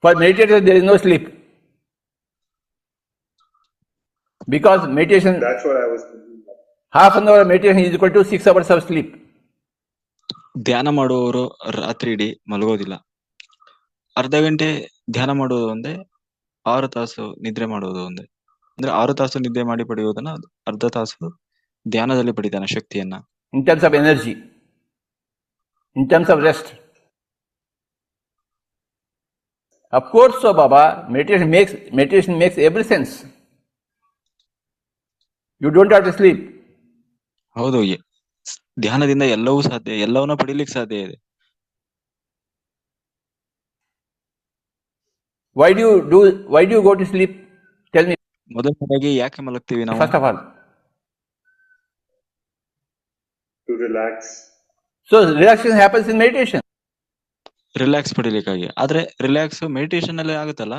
For meditators, there is no sleep. Because meditation, That's what I was thinking. half an hour meditation is equal to 6 hours of sleep. ಧ್ಯಾನ ಮಾಡುವವರು ರಾತ್ರಿ ಇಡೀ ಮಲಗೋದಿಲ್ಲ. ಅರ್ಧ ಗಂಟೆ ಧ್ಯಾನ ಮಾಡುವುದು ಒಂದೇ, 6 ತಾಸು ನಿದ್ರೆ ಮಾಡುವುದು ಒಂದೇ. ಅಂದ್ರೆ 6 ತಾಸು ನಿದ್ದೆ ಮಾಡಿ ಪಡೆಯುವುದನ್ನ ಅರ್ಧ ತಾಸು ಧ್ಯಾನದಲ್ಲಿ ಪಡಿತಾನೆ ಶಕ್ತಿಯನ್ನ. In terms of energy, in terms of rest. Of course, so Baba, meditation makes every sense. You don't have to sleep. ಹೌದು, ಧ್ಯಾನದಿಂದ ಎಲ್ಲವೂ ಸಾಧ್ಯ, ಎಲ್ಲವನ್ನ ಪಡಿಲಿಕ್ಕೆ ಸಾಧ್ಯ ಇದೆ. Why do you go to sleep? Tell me. ಮೊದಲನೇದಾಗಿ ಯಾಕೆ ಮಲಗ್ತೀವಿ ನಾವು? First of all, To relax. so relaxation happens in meditation. Relax ಪಡಿಲಿಕ್ಕಾಗಿ. ಆದ್ರೆ ರಿಲ್ಯಾಕ್ಸ್ ಮೆಡಿಟೇಷನ್ ಅಲ್ಲೇ ಆಗುತ್ತಲ್ಲ.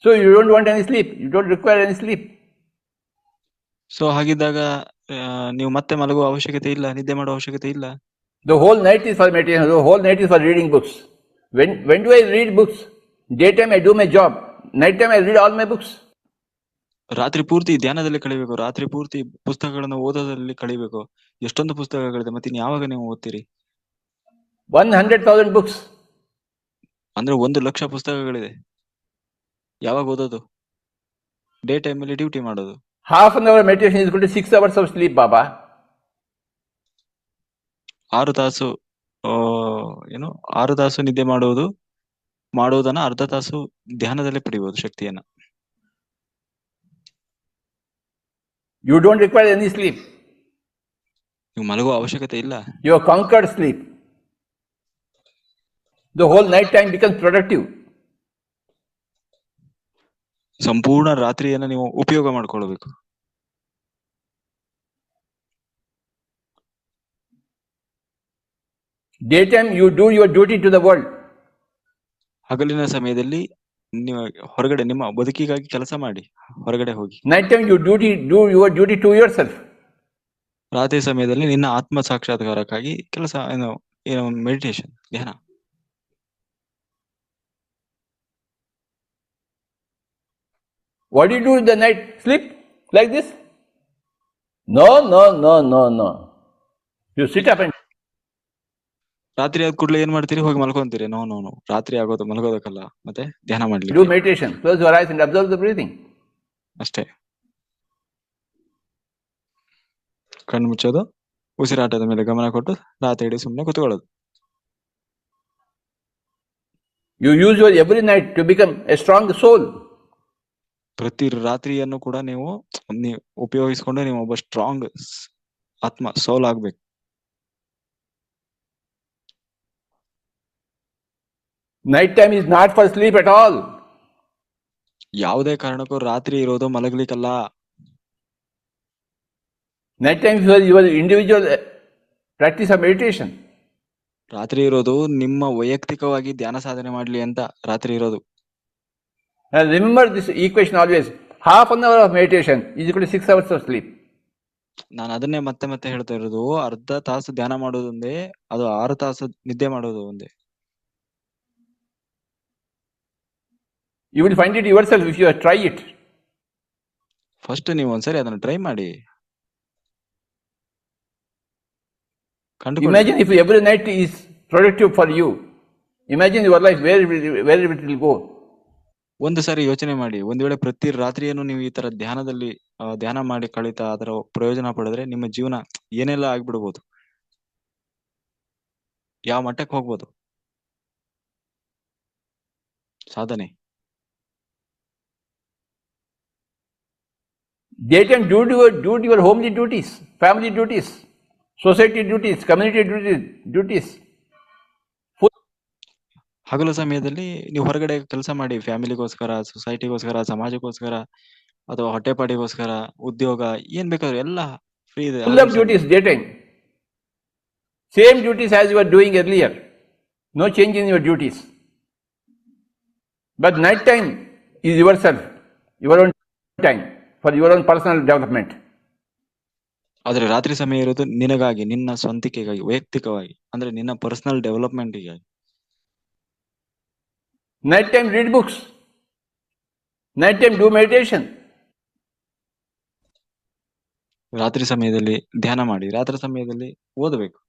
So you don't want any sleep. You don't require any sleep. So ಹಾಗಿದ್ದಾಗ ನೀವು ಮತ್ತೆ ಮಲಗುವ ಅವಶ್ಯಕತೆ ಇಲ್ಲ, ನಿದ್ದೆ ಮಾಡುವ ಅವಶ್ಯಕತೆ ಇಲ್ಲ. The whole night is for meditation. The whole night is for reading books. When do I read books? Daytime I do my job. Nighttime I read all my books. ರಾತ್ರಿ ಪೂರ್ತಿ ಧ್ಯಾನದಲ್ಲಿ ಕಳಿಬೇಕು, ರಾತ್ರಿ ಪೂರ್ತಿ ಪುಸ್ತಕಗಳನ್ನು ಓದೋದ್ರಲ್ಲಿ ಕಳಿಬೇಕು. ಎಷ್ಟೊಂದು ಪುಸ್ತಕಗಳಿದೆ, ಮತ್ತೆ ಯಾವಾಗ ನೀವು ಓದ್ತೀರಿ? 100,000 books. ಅಂದ್ರೆ 1,00,000 ಪುಸ್ತಕಗಳಿದೆ. ಯಾವಾಗ ಓದೋದು? ಡೇ ಟೈಮ್ ಅಲ್ಲಿ ಡ್ಯೂಟಿ ಮಾಡೋದು. Half an hour meditation is equal to 6 hours of sleep, Baba. 6 ತಾಸು 6 ತಾಸು ನಿದ್ದೆ ಮಾಡುವುದನ್ನ ಅರ್ಧ ತಾಸು ಧ್ಯಾನದಲ್ಲೇ ಪಡಿಬಹುದು ಶಕ್ತಿಯನ್ನ. You don't require any sleep. ನೀವು ಮಲಗುವ ಅವಶ್ಯಕತೆ ಇಲ್ಲ. You have conquered sleep. The whole night time becomes productive. ಸಂಪೂರ್ಣ ರಾತ್ರಿಯನ್ನ ನೀವು ಉಪಯೋಗ ಮಾಡ್ಕೊಳ್ಬೇಕು. Daytime you do your duty to the world. ಹಗಲಿನ ಸಮಯದಲ್ಲಿ ನೀವು ಹೊರಗಡೆ ನಿಮ್ಮ ಬದುಕಿಗಾಗಿ ಕೆಲಸ ಮಾಡಿ, ಹೊರಗಡೆ ಹೋಗಿ. Night time you do your duty to yourself. ರಾತ್ರಿ ಸಮಯದಲ್ಲಿ ನಿನ್ನ ಆತ್ಮ ಸಾಕ್ಷಾತ್ಕಾರಕ್ಕಾಗಿ ಕೆಲಸ, ಏನು ಮೆಡಿಟೇಷನ್, ಧ್ಯಾನ. What do you do in the night? Sleep like this? No. You sit up and ರಾತ್ರಿ ಆದ ಕೂಡಲೇ ಏನ್ ಮಾಡ್ತೀರಿ? ಹೋಗಿ ಮಲ್ಕೊಂತೀರಿ? ನೋ. ರಾತ್ರಿ ಆಗೋದು ಮಲ್ಗೋದಕ್ಕಲ್ಲ, ಮತ್ತೆ ಧ್ಯಾನ ಮಾಡ್ಲಿ. do meditation. Close your eyes and observe the breathing. ಅಷ್ಟೇ. ಕಣ್ಣು ಮುಚ್ಚೋದು, ಉಸಿರಾಟದ ಮೇಲೆ ಗಮನ ಕೊಟ್ಟು ರಾತ್ರಿ ಇಡೀ ಸುಮ್ಮನೆ ಕೂತ್ಕೊಳ್ಳೋದು. You use your every night to become a strong soul. ಪ್ರತಿ ರಾತ್ರಿಯನ್ನು ಕೂಡ ನೀವು ಉಪಯೋಗಿಸಿಕೊಂಡು ನೀವು ಒಬ್ಬ ಸ್ಟ್ರಾಂಗ್ ಆತ್ಮ, ಸೋಲ್ ಆಗ್ಬೇಕು. Night time is not for sleep at all. ಯಾವುದೇ ಕಾರಣಕ್ಕೂ ರಾತ್ರಿ ಇರೋದು ಮಲಗ್ಲಿಕ್ಕಲ್ಲ. Night time is for your individual practice of meditation. ರಾತ್ರಿ ಇರೋದು ನಿಮ್ಮ ವೈಯಕ್ತಿಕವಾಗಿ ಧ್ಯಾನ ಸಾಧನೆ ಮಾಡ್ಲಿ ಅಂತ ರಾತ್ರಿ ಇರೋದು. And remember this equation always. Half an hour of meditation is equal to 6 hours of sleep. ನಾನು ಅದನ್ನೇ ಮತ್ತೆ ಹೇಳ್ತಾ ಇರೋದು, ಅರ್ಧ ತಾಸು ಧ್ಯಾನ ಮಾಡೋದು ಒಂದೇ, ಅದು 6 ತಾಸು ನಿದ್ದೆ ಮಾಡೋದು ಒಂದೇ. You will find it yourself if you try it. First ನೀವು ಒಂದ್ಸರಿ ಅದನ್ನ ಟ್ರೈ ಮಾಡಿ. Imagine if every night is productive for you. Imagine your life, where it will go. ಒಂದು ಸಾರಿ ಯೋಚನೆ ಮಾಡಿ, ಒಂದ್ ವೇಳೆ ಪ್ರತಿ ರಾತ್ರಿಯನ್ನು ನೀವು ಈ ತರ ಧ್ಯಾನ ಮಾಡಿ ಕಳೀತಾ ಅದರ ಪ್ರಯೋಜನ ಪಡೆದ್ರೆ ನಿಮ್ಮ ಜೀವನ ಏನೆಲ್ಲ ಆಗ್ಬಿಡ್ಬೋದು, ಯಾವ ಮಟ್ಟಕ್ಕೆ ಹೋಗ್ಬೋದು ಸಾಧನೆ. Daytime do your homely duties, family duties, society duties, community duties. ಹಗಲು ಸಮಯದಲ್ಲಿ ನೀವು ಹೊರಗಡೆ ಕೆಲಸ ಮಾಡಿ, ಫ್ಯಾಮಿಲಿಗೋಸ್ಕರ, ಸೊಸೈಟಿಗೋಸ್ಕರ, ಸಮಾಜಕ್ಕೋಸ್ಕರ, ಅಥವಾ ಹೊಟ್ಟೆಪಾಡಿಗೋಸ್ಕರ, ಉದ್ಯೋಗ, ಏನ್ ಬೇಕಾದ್ರೂ ಎಲ್ಲ ಫ್ರೀ ಇದೆ. Full of duties daytime. Same duties as you were doing earlier. No change in your duties. But night time is yourself, your own time, for your own personal development. ಆದ್ರೆ ರಾತ್ರಿ ಸಮಯ ಇರೋದು ನಿನಗಾಗಿ, ನಿನ್ನ ಸ್ವಂತಿಕೆಗಾಗಿ, ವೈಯಕ್ತಿಕವಾಗಿ, ಅಂದ್ರೆ ನಿನ್ನ personal ಡೆವಲಪ್ಮೆಂಟಿಗಾಗಿ. Night time read books. Night time do meditation. ರಾತ್ರಿ ಸಮಯದಲ್ಲಿ ಧ್ಯಾನ ಮಾಡಿ, ರಾತ್ರಿ ಸಮಯದಲ್ಲಿ ಓದಬೇಕು.